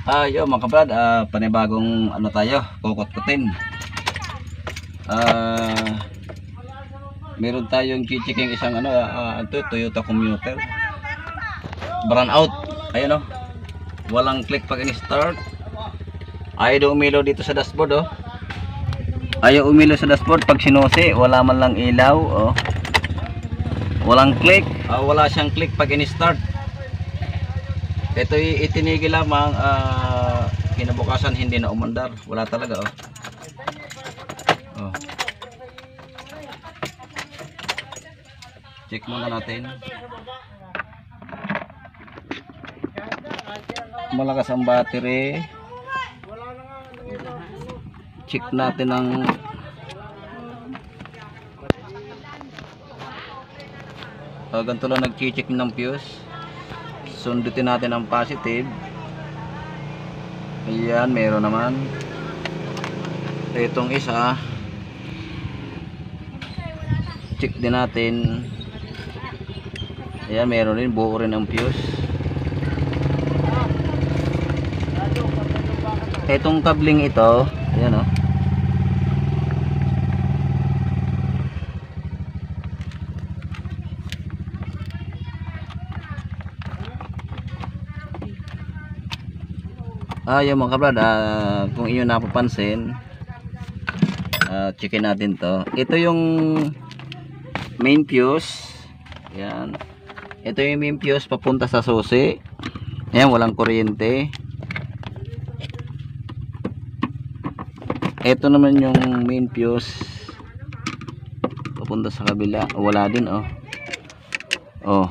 Yo mga kabrad, panibagong ano tayo, kukot-kutin. Meron tayong chichiking isang ano, Toyota Commuter. Brand out. Ayun oh. Walang click pag in-start. Ayaw umilaw dito sa dashboard oh. Ayaw umilaw sa dashboard pag sinusi, wala man lang ilaw oh. Walang click, wala siyang click pag in-start. Ito itinigil lamang, kinabukasan hindi na umandar, wala talaga oh. Check muna natin. Malakas ang battery. Check natin ang ganito lang nag-check ng fuse. Sundutin natin ang positive. Ayan, meron naman. Itong isa, check din natin. Ayan, meron rin, buo rin ang fuse. Itong kabling ito, ayan o. Yung mga kabrad, kung inyo napapansin, checkin natin to. Ito yung main fuse. Yan. Ito yung main fuse papunta sa susi. Ayan, walang kuryente. Ito naman yung main fuse papunta sa kabila. Wala din oh. Oh.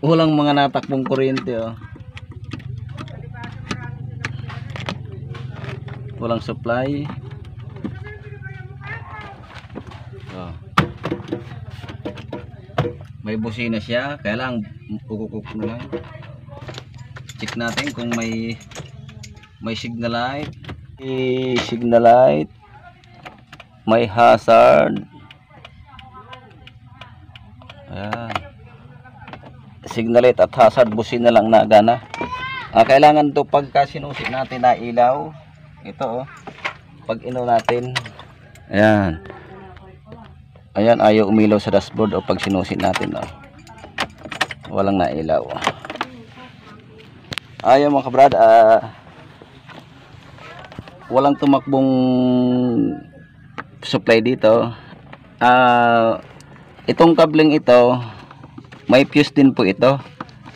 Walang mga natakbong kuryente oh. Walang supply. Oh. May busina siya, kaya lang ukukuk na lang. Check natin kung may signal light. Signal light. May hazard. Ayan. Signal light at hazard, busina lang na gana. Kailangan to pagka sinusi natin na ilaw. Ito oh, pag ino natin, ayan, ayan, ayaw umilaw sa dashboard o pag sinusin natin oh, walang nailaw. Ayaw mga kabrad, walang tumakbong supply dito. Itong kabling ito, may fuse din po ito.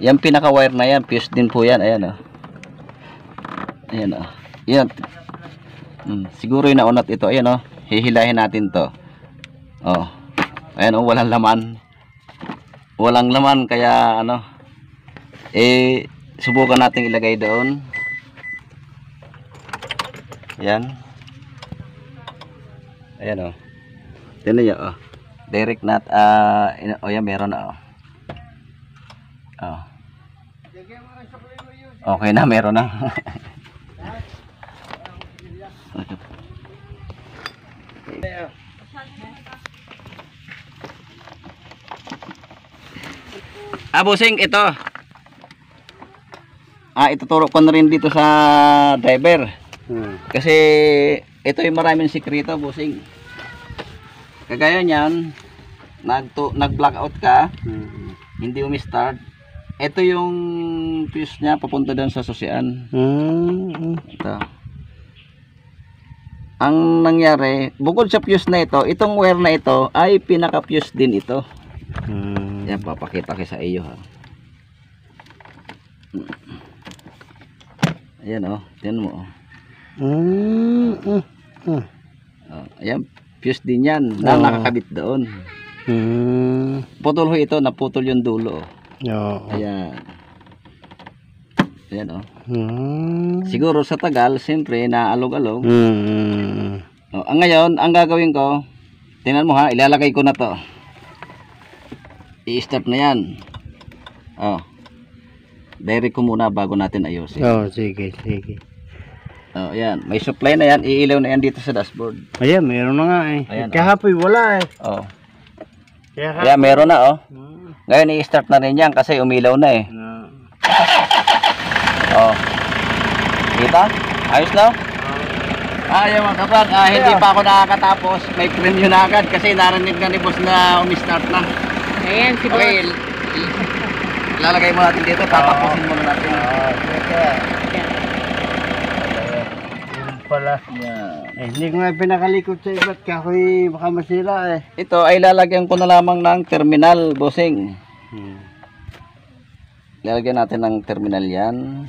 Yung pinaka wire na yan, fuse din po yan. Ayan oh, ayan oh. Yan. Siguro yung naunat ito. Ayan oh. Hihilahin natin to. Oh. Ayan oh, walang laman. Walang laman kaya ano. Subukan natin ilagay doon. Ayan. Ayan oh. Tingnan niyo oh. Direct nut. Oh yan, meron na oh. Oh. Okay na, meron na. Busing ito. Ituturo ko na rin dito sa driver. Kasi ito yung maraming sikreto, busing. Kagaya niyan, nag-blackout ka, hindi umi-start. Ito yung fuse niya papunta doon sa susian. Ito. Ang nangyari, bukod sa fuse na ito, itong wire na ito ay pinaka-fuse din ito. Yan, papakita ko sa iyo ha. Ayan oh, tingnan mo oh. Ayan, fuse din yan na nakakabit doon. Putol ho ito, naputol yung dulo oh. Ayan. Ayan oh. Siguro sa tagal, siyempre naalog-alog. Ngayon, ang gagawin ko, tingnan mo ha, ilalagay ko na to. I-start na yan. Direct ko muna bago natin ayusin. Sige, sige. Ayan, may supply na yan, iilaw na yan dito sa dashboard. Ayan, meron na nga eh. Ayan, kahapoy wala eh. Ayan, meron na oh. Ngayon i-start na rin yan kasi umilaw na eh. Oh. na? Ayos na? Yung mga kabrad, hindi pa ako nakakatapos. May premyo na agad kasi narinig na ni boss na umistart na. Ayan, si boss. Okay, ilalagay mo natin dito, tatapusin muna natin. Yun pala. Yan. Hindi ko nga pinakalikot sa iba't kahoy baka masira eh. Ito ay lalagyan ko na lamang ng terminal, bossing. Lalagyan natin ng terminal yan.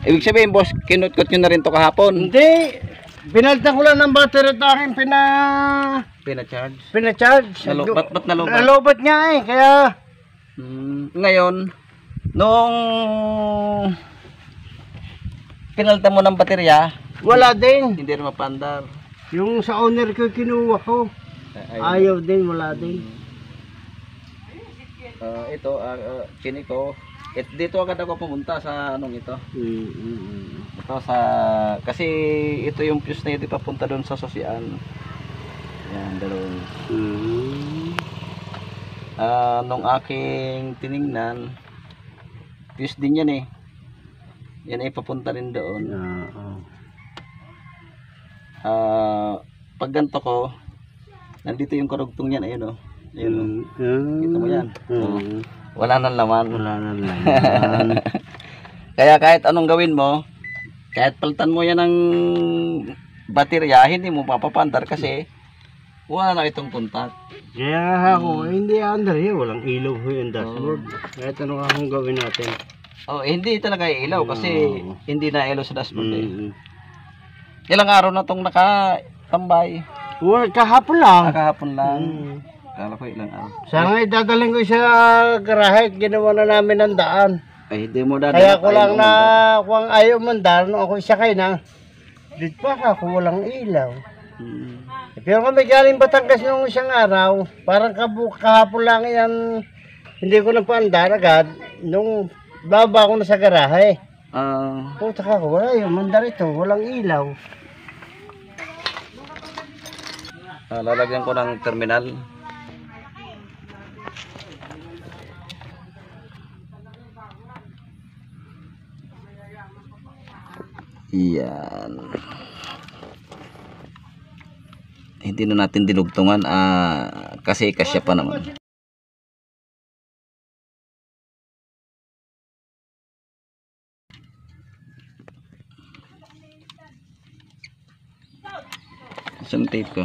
Ibig sabihin, boss, kinutkot nyo na rin to kahapon. Hindi. Binaltan ko lang ng battery at aking Pina-charge. pinacharge. Ba't nalobat? Nalobat nga eh. Kaya Ngayon, nung pinalta mo ng baterya, wala din. hindi rin mapandar. Yung sa owner ko kinuha ko. Ayaw din, wala din. Ito, kiniko. Dito agad ako pumunta sa anong ito. Ito sa, kasi ito yung fuse na ito papunta doon sa sosial. Yan, dalawang. Nung aking tiningnan, fuse din yan eh. Yan ay papunta rin doon. Pag ganito ko, nandito yung karugtong yan, ayun o. Ayun o. Kita mo yan. Wala nang laman. Wala nang laman. Kaya kahit anong gawin mo, kahit palitan mo yan ng baterya, hindi mo mapapandar kasi wala na itong contact. Kaya nga ako, hindi under eh. Walang ilaw ho yung dashboard. Kahit ano akong gawin natin. Hindi talaga ilaw kasi hindi na ilaw sa dashboard eh. Ilang araw na itong nakatambay. Kahapon lang. Kahapon lang. Kala ko ilang araw. Sana idadaling ko sa garahe. Ginawa na namin ng daan. Ay, hindi mo dadala. Kaya ko lang na kung ayaw mandar, no, ako sakay na. Dito pa ako, walang ilaw. Pero kung may galing Batangas nung isang araw, parang kahapon lang yan, hindi ko nagpaandar agad. Nung baba ko na sa garahe. Puta ka ko, wala yung mandar ito, walang ilaw. Lalagyan ko ng terminal. Yan. Hindi na natin dinugtungan kasi kasya pa naman. Isang tape ko.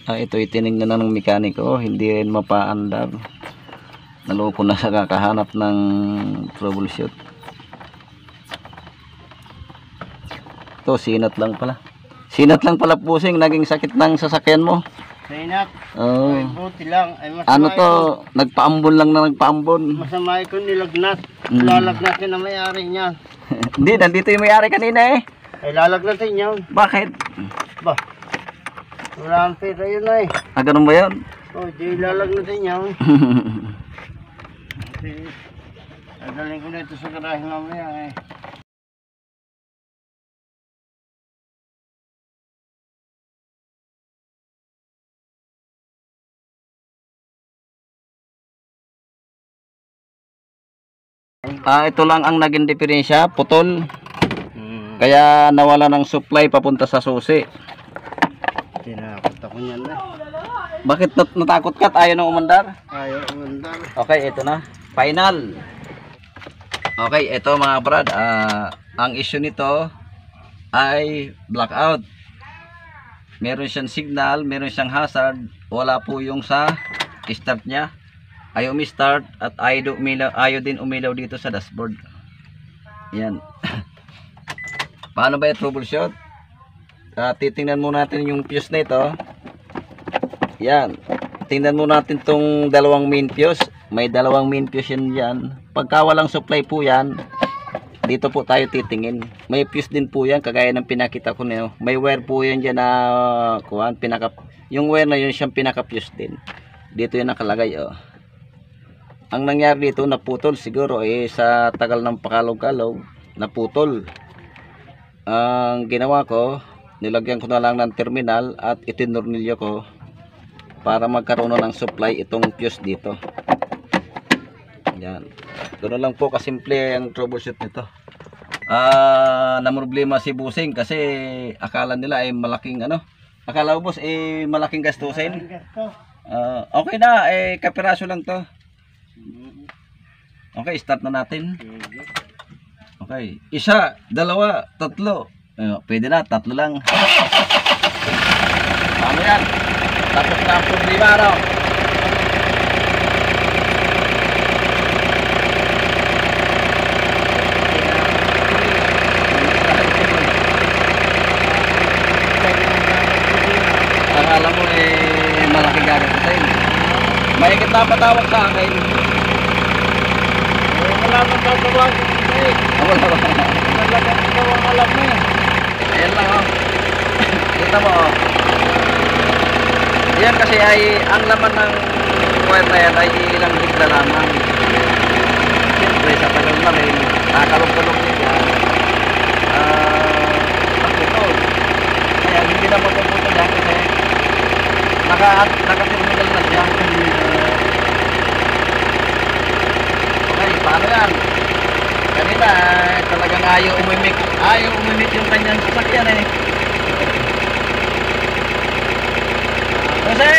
Ito itinignan na ng mekaniko, hindi rin mapaandar. Naloko na sa kakahanap ng troubleshoot. Ito, sinat lang pala. Sinat lang pala, pusing, naging sakit ng sasakyan mo. Sinat? Oo. Buti lang. Ay, Ano to, nagpaambon lang na nagpaambon. Masama ko nilagnat. Lalagnatin na may-ari niya. Hindi, nandito yung may-ari kanina eh. Ay, lalagnatin niya. Bakit? Ba? Wala ang pera yun eh. Ganun ba yun? Di lalagnatin niya. Dadalhin ko na ito sa garahe mamaya eh. Ito lang ang naging diferensya, putol. Kaya nawala ng supply papunta sa susi. Tinakot ako niyan na. Bakit natakot ka? Ayaw nang umandar? Ayaw umandar. Okay, ito na. Final. Okay, ito mga brad. Ang issue nito ay blackout. Meron siyang signal, meron siyang hazard. Wala po yung sa start niya. Ayaw start at ayaw din umilaw dito sa dashboard. Yan. Paano ba i-troubleshoot? Titingnan muna natin yung fuse na ito. Yan. Tingnan muna natin tong dalawang main fuse. May dalawang main fuse yan dyan. Pagka walang supply po yan, dito po tayo titingin. May fuse din po yan, kagaya ng pinakita ko niyo. May wire po yan dyan na yung wire na yun siyang pinaka-fuse din. Dito yan nakalagay oh. Ang nangyari dito, naputol siguro sa tagal ng pakalog-kalog, naputol. Ang ginawa ko, nilagyan ko na lang ng terminal at itinurnilyo ko para magkaroon ng supply itong fuse dito. Yan. Ganoon lang po kasimple ang troubleshoot nito. Namroblema si Busing kasi akala nila ay malaking ano. Akala mo boss eh malaking gastusin. Okay na, kapiraso lang to. Okay, start na natin. Okay, isa, dalawa, tatlo. Pwede na, tatlo lang. Tama yan. Tapos na ang problema, no? Akala mo malaki gagawin. Mahigit na patawag sa akin. Wala man tatawag. Wala ba? Talagang ikaw ang alam mo eh. Ayan lang oh. Kita mo oh. Yan kasi ay ang laman ng wire na yan ay ilang ligla lamang. Siyempre sa tagal na rin, nakakalong-kalong din yan. Naputol. Kaya hindi na mapuputol yan kasi naka-terminal na siya. Okay, paano yan? Kanina talagang ayaw umimik yung kanyang sasakyan eh. Jose!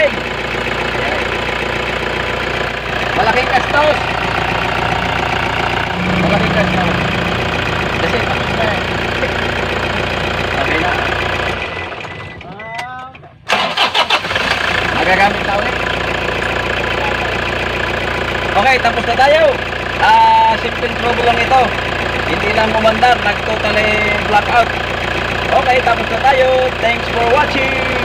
Malaking gastos! Malaking gastos. Kasi tapos na eh. Okay na. Magagamit na ulit. Okay, tapos na tayo. Simple trouble lang ito. Hindi lang umandar, nag-totally blackout. Okay, tapos na tayo. Thanks for watching.